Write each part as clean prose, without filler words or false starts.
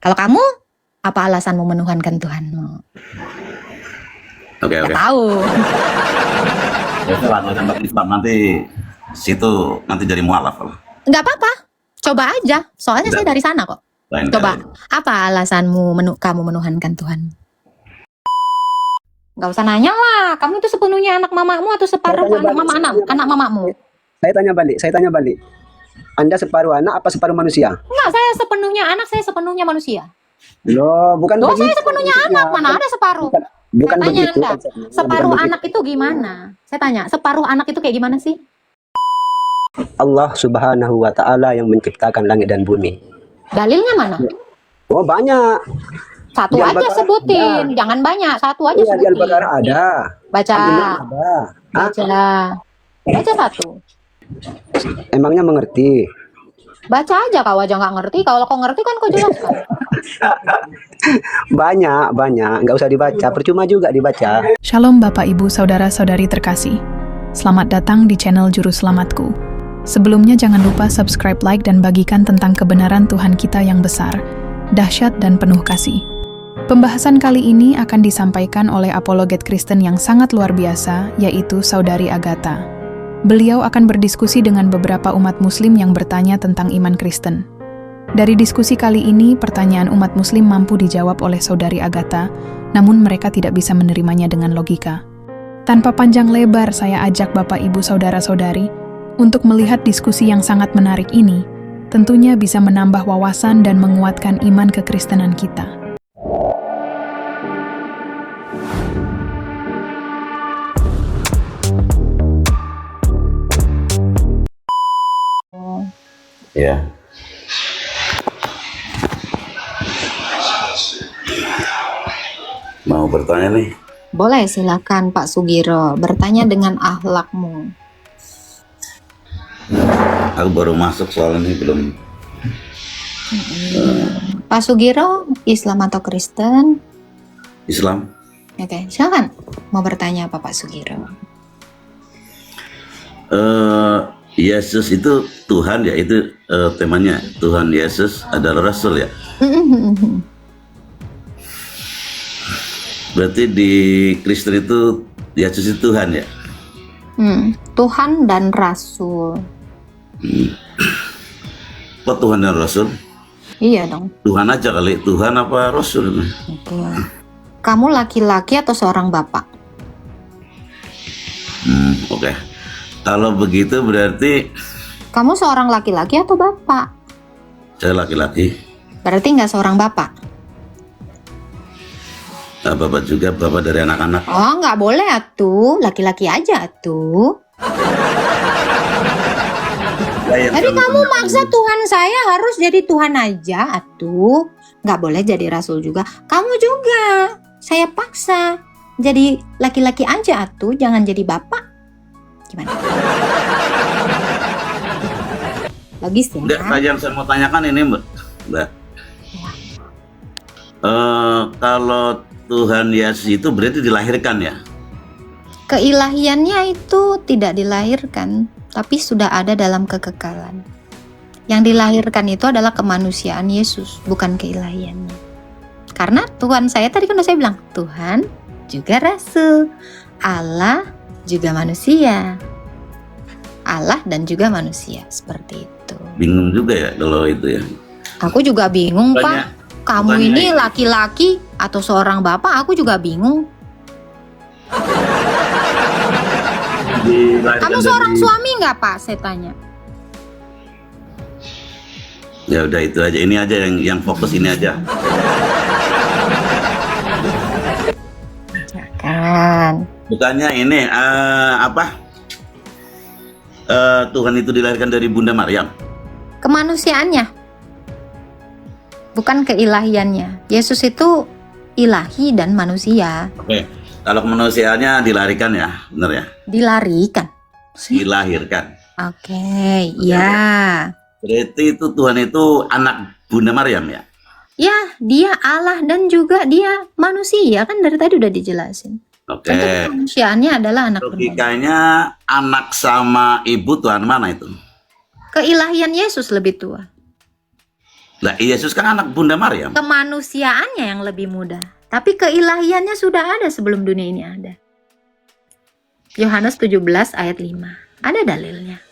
Kalau kamu, apa alasanmu menuhankan Tuhanmu? Oke. Nggak tahu. Ya lah, kalau sampai Islam nanti situ nanti jadi mualaf lah. Nggak apa-apa. Coba aja. Soalnya saya dari sana kok. Lain Coba, kali. apa alasanmu kamu menuhankan Tuhan? Nggak usah nanya lah. Kamu itu sepenuhnya anak mamamu atau separuh anak mamamu? Saya tanya balik. Anda separuh anak apa separuh manusia? Enggak, saya sepenuhnya anak, saya sepenuhnya manusia. Loh, bukan Loh, begitu. saya sepenuhnya anak, mana ada separuh? Bukan Saya tanya begitu. Anda, separuh anak itu gimana? Saya tanya, separuh anak itu kayak gimana sih? Allah Subhanahu wa Ta'ala yang menciptakan langit dan bumi. Dalilnya mana? Oh, banyak. Satu Di aja Al-Baqarah sebutin, ada. jangan banyak, satu aja Iya, di sebutin. Al-Baqarah ada. Baca, Ada. Hah? baca satu. Emangnya mengerti? Baca aja, kau aja nggak ngerti. Kalau kau ngerti kan kau jelaskan. Banyak. Nggak usah dibaca. Percuma juga dibaca. Shalom Bapak Ibu Saudara-saudari terkasih. Selamat datang di channel Juru Selamatku. Sebelumnya jangan lupa subscribe, like, dan bagikan tentang kebenaran Tuhan kita yang besar, dahsyat, dan penuh kasih. Pembahasan kali ini akan disampaikan oleh apologet Kristen yang sangat luar biasa, yaitu Saudari Agatha. Beliau akan berdiskusi dengan beberapa umat muslim yang bertanya tentang iman Kristen. Dari diskusi kali ini, pertanyaan umat muslim mampu dijawab oleh Saudari Agatha, namun mereka tidak bisa menerimanya dengan logika. Tanpa panjang lebar, saya ajak Bapak Ibu Saudara-saudari untuk melihat diskusi yang sangat menarik ini, tentunya bisa menambah wawasan dan menguatkan iman kekristenan kita. Ya. Mau bertanya nih? Boleh, silakan Pak Sugiro, bertanya dengan akhlakmu. Aku baru masuk soal ini belum. Pak Sugiro, Islam atau Kristen? Islam. Oke, silakan. Mau bertanya apa Pak Sugiro? Yesus itu Tuhan ya, itu temanya. Tuhan Yesus adalah Rasul ya. Berarti di Kristen itu Yesus itu Tuhan ya. Tuhan dan Rasul. Kok Tuhan dan Rasul? Iya dong. Tuhan aja kali. Tuhan apa Rasul? Oke. Kamu laki-laki atau seorang bapak? Oke. Kalau begitu berarti Kamu seorang laki-laki atau bapak? saya laki-laki. Berarti nggak seorang bapak? Nah, bapak juga, bapak dari anak-anak. Oh, nggak boleh atuh. Laki-laki aja atuh. Tapi kamu maksa Tuhan saya harus jadi Tuhan aja atuh. Nggak boleh jadi Rasul juga. Kamu juga. Saya paksa. Jadi laki-laki aja atuh. Jangan jadi bapak. Gimana? Logis ya? Enggak, yang saya mau tanyakan ini Mbak. Kalau Tuhan Yesus itu berarti dilahirkan ya? Keilahiannya itu tidak dilahirkan, tapi sudah ada dalam kekekalan. Yang dilahirkan itu adalah kemanusiaan Yesus, bukan keilahiannya. Karena Tuhan saya tadi kan udah saya bilang, Tuhan juga Rasul, Allah juga manusia. Allah dan juga manusia, seperti itu. Bingung juga ya kalau itu ya. Aku juga bingung, Bukannya- Pak. Kamu bukannya ini laki-laki atau seorang bapak, aku juga bingung. Dilahirkan Kamu seorang dari- suami nggak, Pak? Saya tanya. Ya udah itu aja, ini aja yang fokus ini aja. Kan. Bukannya ini Tuhan itu dilahirkan dari Bunda Maryam. Kemanusiaannya, bukan keilahiannya. Yesus itu ilahi dan manusia. Oke. Kalau kemanusiaannya dilahirkan ya, benar ya? Dilarikan. Dilahirkan. Oke, ya. Berarti itu Tuhan itu anak Bunda Maryam ya? Ya, dia Allah dan juga dia manusia, kan dari tadi udah dijelasin. Oke. Tentu kemanusiaannya adalah anak Bunda. Logikanya anak sama ibu Tuhan mana itu? Keilahian Yesus lebih tua. Lah Yesus kan anak Bunda Maryam. Kemanusiaannya yang lebih mudah, tapi keilahiannya sudah ada sebelum dunia ini ada. Yohanes 17 ayat 5. Ada dalilnya.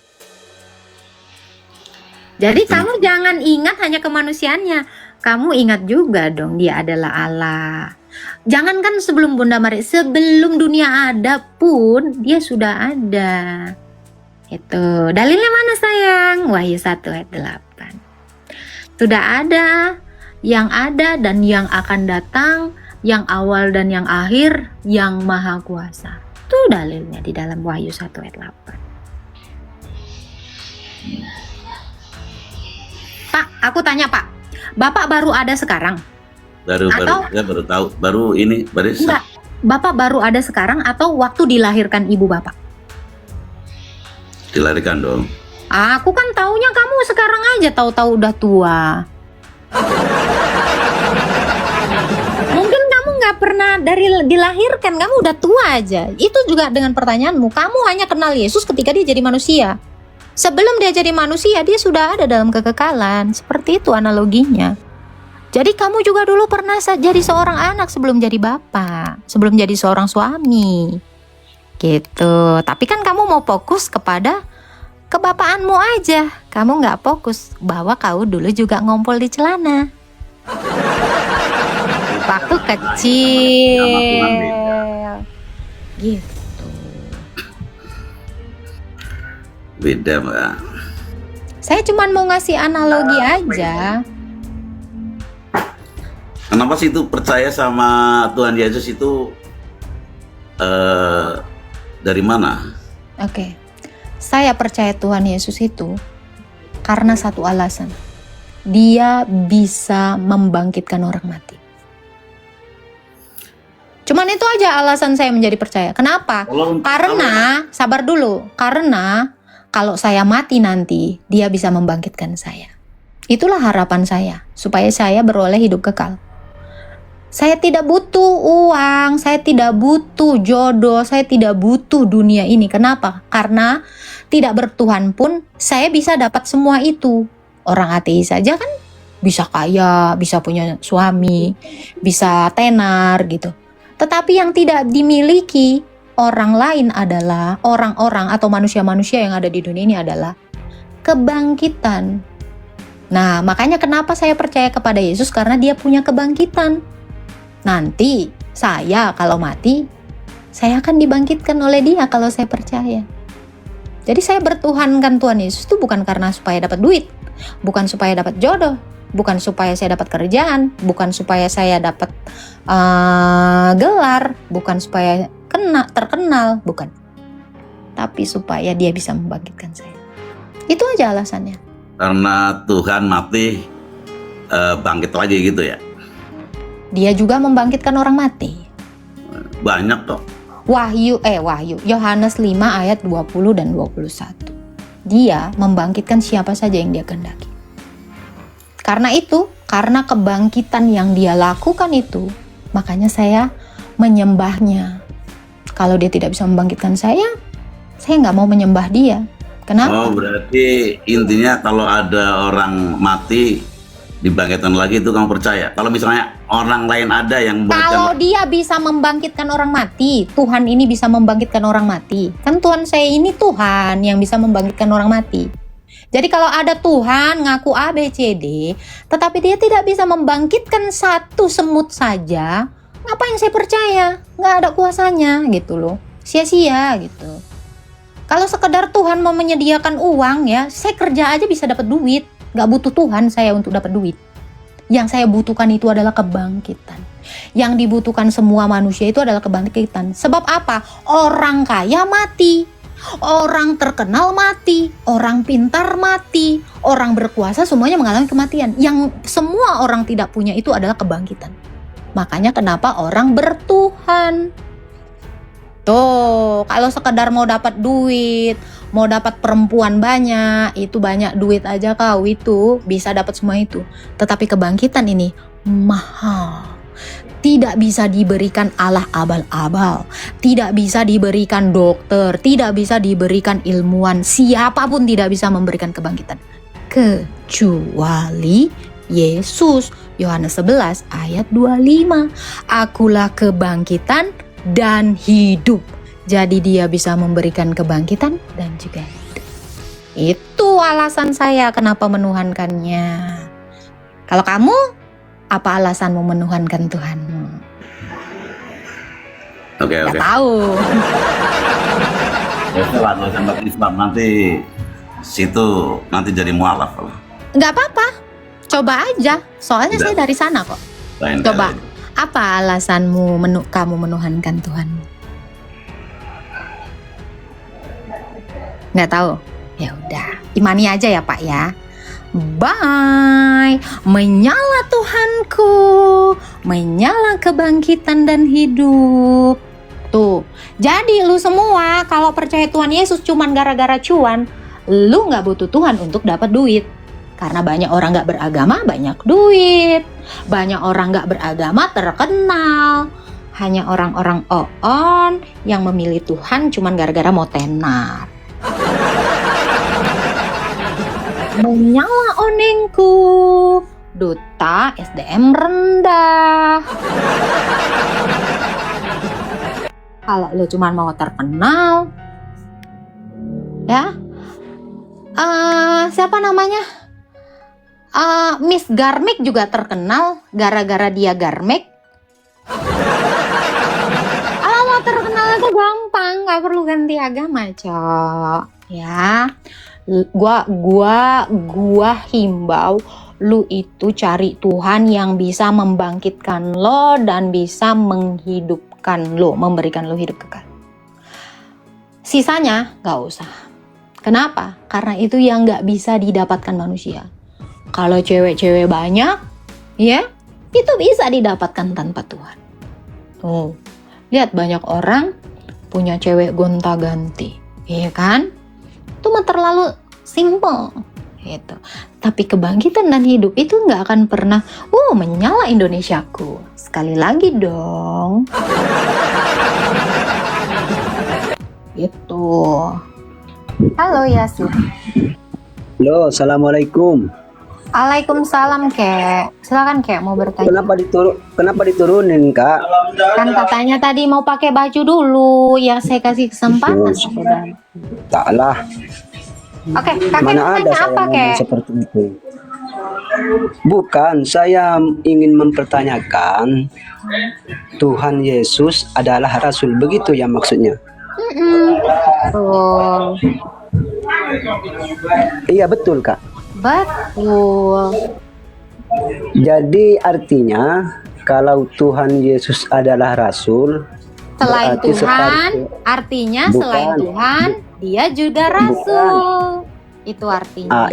Jadi kamu jangan ingat hanya kemanusiaannya. Kamu ingat juga dong dia adalah Allah. Jangankan sebelum Bunda Maria, sebelum dunia ada pun dia sudah ada. Itu dalilnya mana sayang? Wahyu 1 ayat 8. Sudah ada, yang ada dan yang akan datang, yang awal dan yang akhir, yang maha kuasa. Itu dalilnya di dalam Wahyu 1 ayat 8. Pak, aku tanya Pak, Bapak baru ada sekarang? Saya baru tahu, baru Enggak, Bapak baru ada sekarang atau waktu dilahirkan ibu Bapak? dilahirkan dong. Aku kan taunya kamu sekarang aja tahu-tahu udah tua. Mungkin kamu nggak pernah dari dilahirkan, kamu udah tua aja. Itu juga dengan pertanyaanmu, kamu hanya kenal Yesus ketika dia jadi manusia. Sebelum dia jadi manusia, dia sudah ada dalam kekekalan. Seperti itu analoginya. Jadi kamu juga dulu pernah jadi seorang anak sebelum jadi bapak, sebelum jadi seorang suami. Gitu. Tapi kan kamu mau fokus kepada kebapaanmu aja. Kamu nggak fokus bahwa kau dulu juga ngompol di celana. Waktu kecil. Gitu. Beda Mbak. Saya cuma mau ngasih analogi aja. Kenapa sih itu percaya sama Tuhan Yesus itu dari mana? Oke. Saya percaya Tuhan Yesus itu karena satu alasan. Dia bisa membangkitkan orang mati. Cuman itu aja alasan saya menjadi percaya. Kenapa? Karena, sabar dulu. Karena kalau saya mati nanti, dia bisa membangkitkan saya. Itulah harapan saya, supaya saya beroleh hidup kekal. Saya tidak butuh uang, saya tidak butuh jodoh, saya tidak butuh dunia ini. Kenapa? Karena tidak bertuhan pun saya bisa dapat semua itu. Orang ateis saja kan bisa kaya, bisa punya suami, bisa tenar gitu. Tetapi yang tidak dimiliki orang lain adalah orang-orang atau manusia-manusia yang ada di dunia ini adalah kebangkitan. Nah, makanya kenapa saya percaya kepada Yesus, karena dia punya kebangkitan. Nanti saya kalau mati, saya akan dibangkitkan oleh dia kalau saya percaya. Jadi saya bertuhankan Tuhan Yesus itu bukan karena supaya dapat duit, bukan supaya dapat jodoh, bukan supaya saya dapat kerjaan, bukan supaya saya dapat gelar, bukan supaya terkenal, bukan. Tapi supaya dia bisa membangkitkan saya. Itu aja alasannya. Karena Tuhan mati, bangkit lagi gitu ya? Dia juga membangkitkan orang mati. Banyak kok. Wahyu, Yohanes 5 ayat 20 dan 21. Dia membangkitkan siapa saja yang dia kehendaki. Karena itu, karena kebangkitan yang dia lakukan itu, makanya saya menyembahnya. Kalau dia tidak bisa membangkitkan saya nggak mau menyembah dia. Kenapa? Oh, berarti intinya kalau ada orang mati dibangkitkan lagi itu kamu percaya? Kalau misalnya orang lain ada yang kalau dia bisa membangkitkan orang mati, Tuhan ini bisa membangkitkan orang mati. Kan Tuhan saya ini Tuhan yang bisa membangkitkan orang mati. Jadi kalau ada Tuhan ngaku A, B, C, D, tetapi dia tidak bisa membangkitkan satu semut saja, ngapain saya percaya? Nggak ada kuasanya gitu loh. Sia-sia gitu. Kalau sekedar Tuhan mau menyediakan uang ya, saya kerja aja bisa dapat duit. Nggak butuh Tuhan saya untuk dapat duit. Yang saya butuhkan itu adalah kebangkitan. Yang dibutuhkan semua manusia itu adalah kebangkitan. Sebab apa? Orang kaya mati, orang terkenal mati, orang pintar mati, orang berkuasa semuanya mengalami kematian. Yang semua orang tidak punya itu adalah kebangkitan. Makanya kenapa orang bertuhan. Tuh, kalau sekedar mau dapat duit, mau dapat perempuan banyak, itu banyak duit aja kau itu bisa dapat semua itu. Tetapi kebangkitan ini mahal. Tidak bisa diberikan Allah abal-abal, tidak bisa diberikan dokter, tidak bisa diberikan ilmuwan, siapapun tidak bisa memberikan kebangkitan kecuali Yesus. Yohanes 11 ayat 25. Akulah kebangkitan dan hidup. Jadi dia bisa memberikan kebangkitan dan juga hidup. Itu alasan saya kenapa menuhankannya. Kalau kamu, apa alasanmu menuhankan Tuhanmu? Oke. Gak tahu. Kalau sampai Islam nanti situ nanti jadi mualaf. Gak apa-apa. Coba aja. Soalnya Udah. saya dari sana kok. Lain Coba. kali. Apa alasanmu kamu menuhankan Tuhanmu? Nggak tahu? Ya udah, imani aja ya Pak ya. Bye. Menyala Tuhanku, menyala kebangkitan dan hidup. Tuh, jadi lu semua kalau percaya Tuhan Yesus cuman gara-gara cuan, lu nggak butuh Tuhan untuk dapat duit. Karena banyak orang gak beragama banyak duit. Banyak orang gak beragama terkenal. Hanya orang-orang on yang memilih Tuhan cuman gara-gara mau tenar. Menyala onengku, duta SDM rendah. Kalau lu cuman mau terkenal, ya, siapa namanya? Miss Garmek juga terkenal gara-gara dia Garmek. Kalau mau terkenal itu gampang, nggak perlu ganti agama, Cok. Ya, gua himbau lu itu cari Tuhan yang bisa membangkitkan lo dan bisa menghidupkan lo, memberikan lo hidup kekal. Sisanya nggak usah. Kenapa? Karena itu yang nggak bisa didapatkan manusia. Kalau cewek-cewek banyak, ya, itu bisa didapatkan tanpa Tuhan. Tuh, lihat banyak orang punya cewek gonta-ganti, iya kan? Itu mah terlalu simple, gitu. Tapi kebangkitan dan hidup itu nggak akan pernah, menyala Indonesiaku. Sekali lagi dong. Gitu. Halo Yasin. Halo, assalamualaikum. Waalaikumsalam Kek. Silakan Kek mau bertanya. Kenapa diturunin Kak? Kan katanya tadi mau pakai baju dulu, ya saya kasih kesempatan. Sudah. Taklah. Oke, kakek Mana ada tanya saya apa ngomong Kek? seperti itu? Bukan, saya ingin mempertanyakan Tuhan Yesus adalah Rasul, begitu ya maksudnya? Betul. Iya betul Kak. Betul. Jadi artinya kalau Tuhan Yesus adalah Rasul, Selain berarti Tuhan, seperti- artinya Bukan. selain Tuhan, dia juga Rasul. Itu artinya.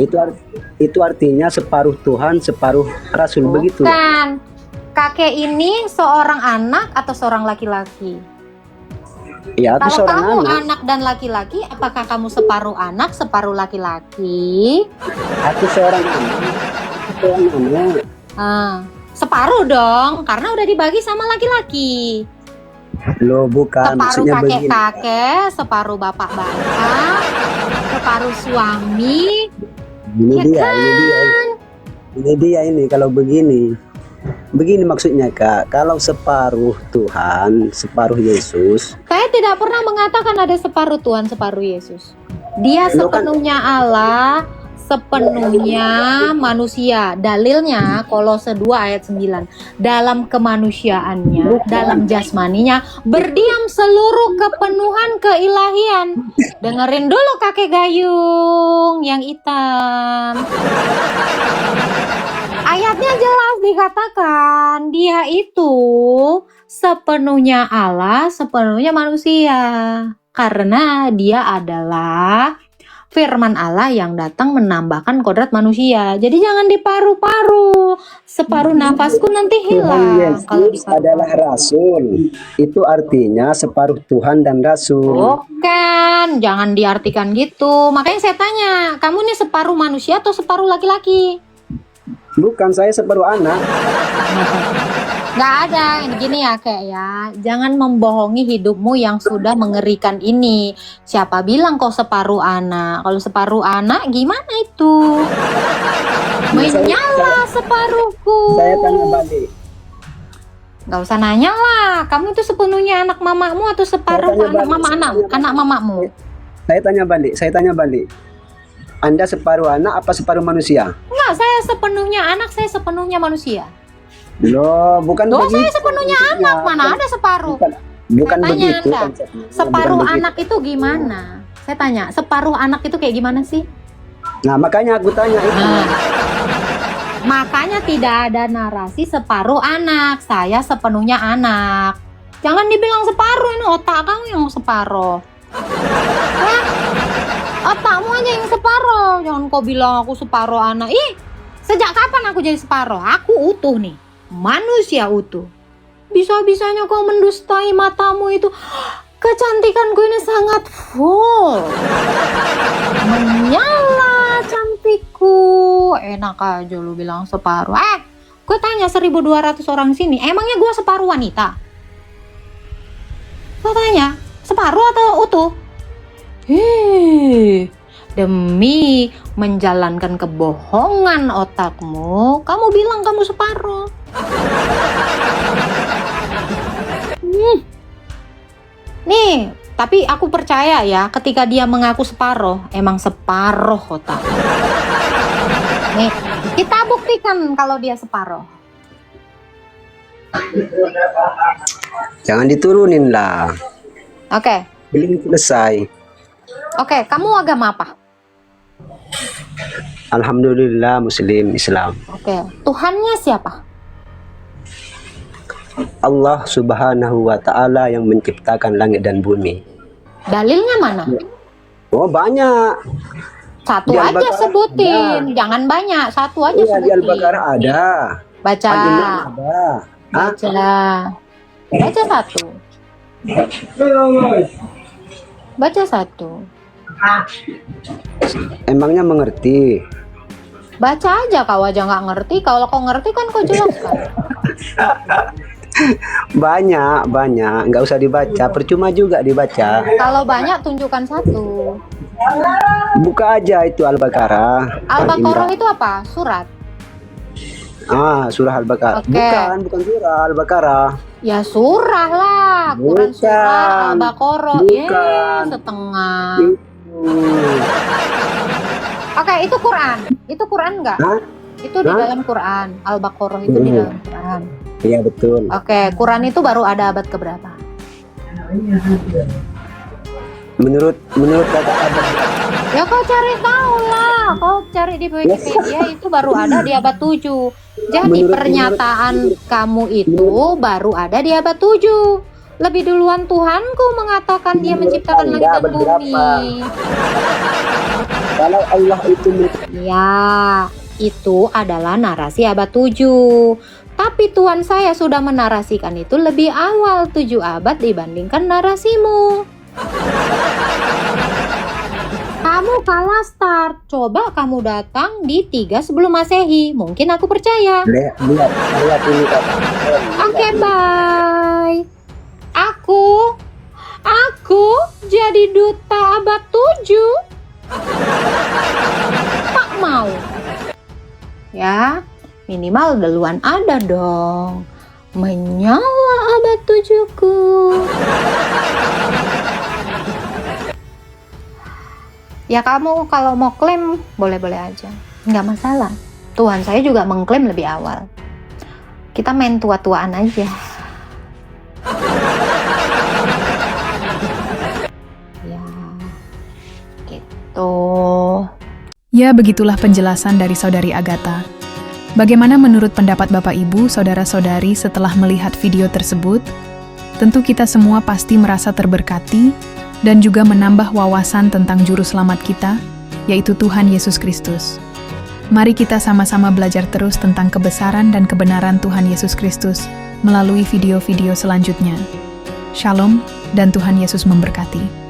itu artinya separuh Tuhan, separuh Rasul, begitu. Bukan. Kakek ini seorang anak atau seorang laki-laki? Ya, aku Kalau seorang kamu anak. anak dan laki-laki, apakah kamu separuh anak, separuh laki-laki? Aku seorang anak. Separuh dong, karena udah dibagi sama laki-laki. Loh bukan, Separuh maksudnya begini. kakek-kakek, separuh bapak-bapak, separuh suami. Ini Ya dia, ini dia ini kalau begini. Begini maksudnya Kak, kalau separuh Tuhan, separuh Yesus, Saya tidak pernah mengatakan ada separuh Tuhan, separuh Yesus. Dia Lo kan- sepenuhnya Allah, sepenuhnya manusia. Dalilnya Kolose 2 ayat 9. Dalam kemanusiaannya, dalam jasmaninya, berdiam seluruh kepenuhan keilahian. Dengerin dulu kakek gayung yang hitam. Ayatnya jelas dikatakan dia itu sepenuhnya Allah, sepenuhnya manusia. Karena dia adalah firman Allah yang datang menambahkan kodrat manusia. Jadi jangan diparu-paru. Separuh nafasku nanti Tuhan hilang kalau Yesus diparu-paru. adalah Rasul. Itu artinya separuh Tuhan dan Rasul. Bukan, jangan diartikan gitu. Makanya saya tanya, kamu nih separuh manusia atau separuh laki-laki? Bukan, saya separuh anak. Nggak ada. Ini gini ya kayak ya. Jangan membohongi hidupmu yang sudah mengerikan ini. Siapa bilang kau separuh anak? Kalau separuh anak gimana itu? Menyala separuhku. Saya tanya balik. Nggak usah nanya lah. Kamu itu sepenuhnya anak mamamu atau separuh Saya tanya anak balik, anak mamamu? Saya tanya balik. Anda separuh anak apa separuh manusia? Enggak, saya sepenuhnya anak, saya sepenuhnya manusia. Loh, bukan Loh, begitu. saya sepenuhnya konsepnya. anak, mana ada separuh? Bukan Saya tanya begitu Anda, konsepnya. separuh Bukan begitu. anak itu gimana? Saya tanya, separuh anak itu kayak gimana sih? Nah, makanya aku tanya itu. Nah, makanya tidak ada narasi separuh anak. Saya sepenuhnya anak. Jangan dibilang separuh, ini otak kamu yang separuh. Hah? Otakmu aja yang separuh. Jangan kau bilang aku separuh anak. Ih, sejak kapan aku jadi separuh? Aku utuh nih. Manusia utuh. Bisa-bisanya kau mendustai matamu itu. Kecantikanku ini sangat full. Menyala cantikku. Enak aja lu bilang separuh. Gue tanya 1.200 orang sini, emangnya gue separuh wanita? Gue tanya, separuh atau utuh? Demi menjalankan kebohongan otakmu, kamu bilang kamu separuh. Nih, tapi aku percaya ya, ketika dia mengaku separuh, emang separuh otak. Nih, kita buktikan kalau dia separuh. Jangan diturunin lah. Oke, Belum selesai. oke, kamu agama apa? Alhamdulillah Muslim Islam. Oke, Tuhannya siapa? Allah Subhanahu wa Ta'ala yang menciptakan langit dan bumi. Dalilnya mana? Oh, banyak. Satu Di aja Al-Baqarah sebutin, jangan banyak, satu aja Iya, di sebutin. Al-Baqarah ada. Baca, Al-Imran ada. Hah? baca satu. Baca satu. Emangnya mengerti? Baca aja, kau aja nggak ngerti. Kalau kau ngerti kan kau jelaskan. Banyak. Nggak usah dibaca. Percuma juga dibaca. Kalau banyak tunjukkan satu. Buka aja itu Al-Baqarah. Al-Baqarah Al-Imran. itu apa? Surat. Surah Al-Baqarah. Oke. Bukan surah Al-Baqarah. Ya surah lah. Quran Bukan. surah Al-Baqarah. Bukan. Setengah. Hmm. Oke, itu Quran. Itu Quran nggak? Hah? Itu di Hah? dalam Quran. Al-Baqarah itu di dalam Quran. Iya betul. Oke, Quran itu baru ada abad keberapa? Menurut kata abad. Ya kau cari tahu lah. Kau cari di Wikipedia itu baru ada di abad 7. Jadi pernyataan kamu itu baru ada di abad 7. Lebih duluan Tuhanku mengatakan dia menciptakan langit dan bumi. Kalau Allah itu Ya, itu adalah narasi abad 7. Tapi Tuhan saya sudah menarasikan itu lebih awal 7 abad dibandingkan narasimu. Kamu kalah start. Coba kamu datang di 3 sebelum Masehi. Mungkin aku percaya. lihat ini kata. Oke, bye. Aku jadi duta abad 7. Tak mau. Ya, minimal duluan ada dong. Menyala abad 7-ku. Ya kamu kalau mau klaim boleh-boleh aja. Nggak masalah. Tuhan saya juga mengklaim lebih awal. Kita main tua-tuaan aja. Ya, gitu. Ya, begitulah penjelasan dari Saudari Agatha. Bagaimana menurut pendapat Bapak Ibu, Saudara-saudari setelah melihat video tersebut? Tentu kita semua pasti merasa terberkati dan juga menambah wawasan tentang juru selamat kita, yaitu Tuhan Yesus Kristus. Mari kita sama-sama belajar terus tentang kebesaran dan kebenaran Tuhan Yesus Kristus melalui video-video selanjutnya. Shalom, dan Tuhan Yesus memberkati.